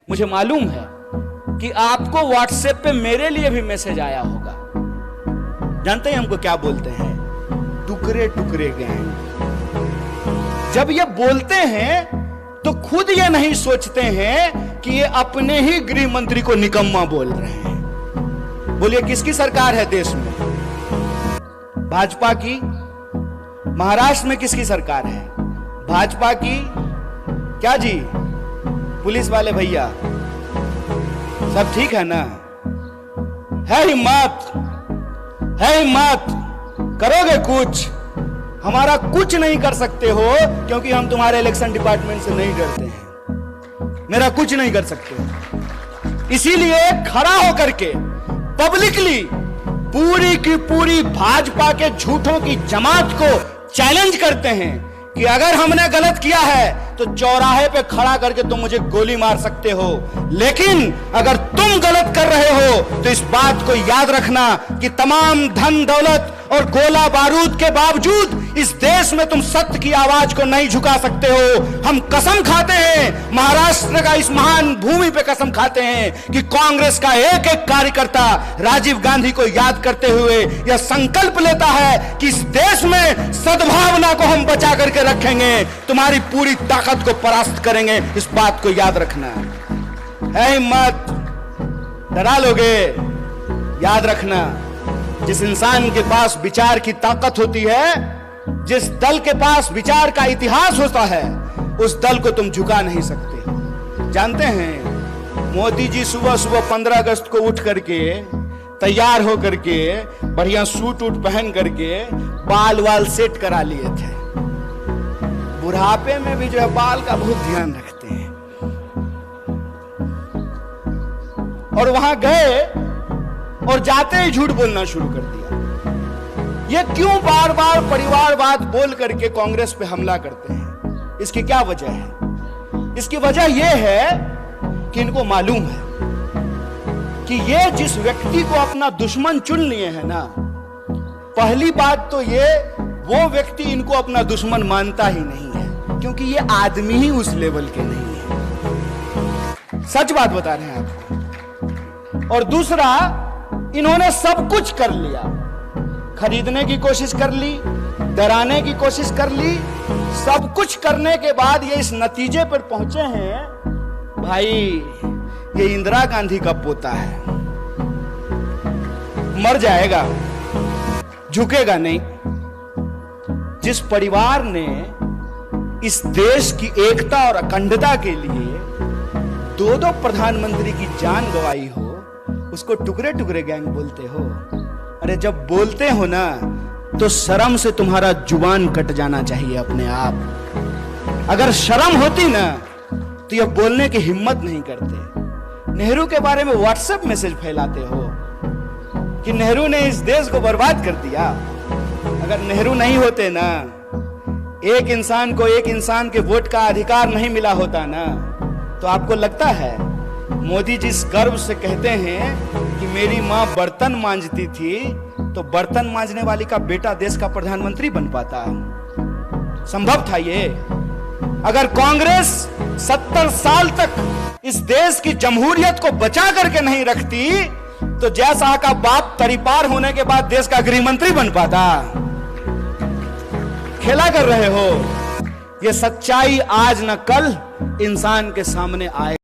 मुझे मालूम है कि आपको व्हाट्सएप पे मेरे लिए भी मैसेज आया होगा। जानते हैं हमको क्या बोलते हैं? टुकड़े टुकड़े गैंग। जब ये बोलते हैं तो खुद ये नहीं सोचते हैं कि ये अपने ही गृह मंत्री को निकम्मा बोल रहे हैं। बोलिए किसकी सरकार है देश में? भाजपा की। महाराष्ट्र में किसकी सरकार है? भाजपा की। क्या जी पुलिस वाले भैया सब ठीक है ना? है हिम्मत, है हिम्मत, करोगे कुछ? हमारा कुछ नहीं कर सकते हो क्योंकि हम तुम्हारे इलेक्शन डिपार्टमेंट से नहीं डरते हैं। मेरा कुछ नहीं कर सकते। इसीलिए खड़ा होकर के पब्लिकली पूरी की पूरी भाजपा के झूठों की जमात को चैलेंज करते हैं कि अगर हमने गलत किया है तो चौराहे पे खड़ा करके तुम मुझे गोली मार सकते हो, लेकिन अगर तुम गलत कर रहे हो तो इस बात को याद रखना कि तमाम धन दौलत और गोला बारूद के बावजूद इस देश में तुम सत्य की आवाज को नहीं झुका सकते हो। हम कसम खाते हैं, महाराष्ट्र का इस महान भूमि पे कसम खाते हैं कि कांग्रेस का एक एक कार्यकर्ता राजीव गांधी को याद करते हुए यह संकल्प लेता है कि इस देश में सद्भावना को हम बचा करके रखेंगे, तुम्हारी पूरी ताकत को परास्त करेंगे। इस बात को याद रखना है। हिम्मत, डरा लोगे? याद रखना, जिस इंसान के पास विचार की ताकत होती है, जिस दल के पास विचार का इतिहास होता है, उस दल को तुम झुका नहीं सकते। जानते हैं मोदी जी सुबह सुबह 15 अगस्त को उठ करके तैयार होकर के बढ़िया सूट वूट पहन करके बाल वाल सेट करा लिए थे। बुढ़ापे में भी जो है बाल का बहुत ध्यान रखते हैं। और वहां गए और जाते ही झूठ बोलना शुरू कर दिया। ये क्यों बार बार परिवारवाद बोल करके कांग्रेस पे हमला करते हैं? इसकी क्या वजह है? इसकी वजह यह है कि इनको मालूम है कि ये जिस व्यक्ति को अपना दुश्मन चुन लिए हैं ना, पहली बात तो ये वो व्यक्ति इनको अपना दुश्मन मानता ही नहीं है, क्योंकि ये आदमी ही उस लेवल के नहीं है। सच बात बता रहे हैं आपको। और दूसरा, इन्होंने सब कुछ कर लिया, खरीदने की कोशिश कर ली, डराने की कोशिश कर ली, सब कुछ करने के बाद ये इस नतीजे पर पहुंचे हैं, भाई ये इंदिरा गांधी का पोता है, मर जाएगा, झुकेगा नहीं। जिस परिवार ने इस देश की एकता और अखंडता के लिए दो प्रधानमंत्री की जान गंवाई हो, उसको टुकड़े टुकड़े गैंग बोलते हो। अरे जब बोलते हो ना तो शर्म से तुम्हारा जुबान कट जाना चाहिए अपने आप। अगर शर्म होती ना तो ये बोलने की हिम्मत नहीं करते। नेहरू के बारे में व्हाट्सएप मैसेज फैलाते हो कि नेहरू ने इस देश को बर्बाद कर दिया। अगर नेहरू नहीं होते ना, एक इंसान को एक इंसान के वोट का अधिकार नहीं मिला होता ना, तो आपको लगता है मोदी जी इस गर्व से कहते हैं कि मेरी मां बर्तन मांजती थी, तो बर्तन मांजने वाली का बेटा देश का प्रधानमंत्री बन पाता? संभव था ये? अगर कांग्रेस 70 साल तक इस देश की जमहूरियत को बचा करके नहीं रखती, तो जयशाह का बाप तरीपार होने के बाद देश का गृह मंत्री बन पाता? खेला कर रहे हो। ये सच्चाई आज न कल इंसान के सामने आए।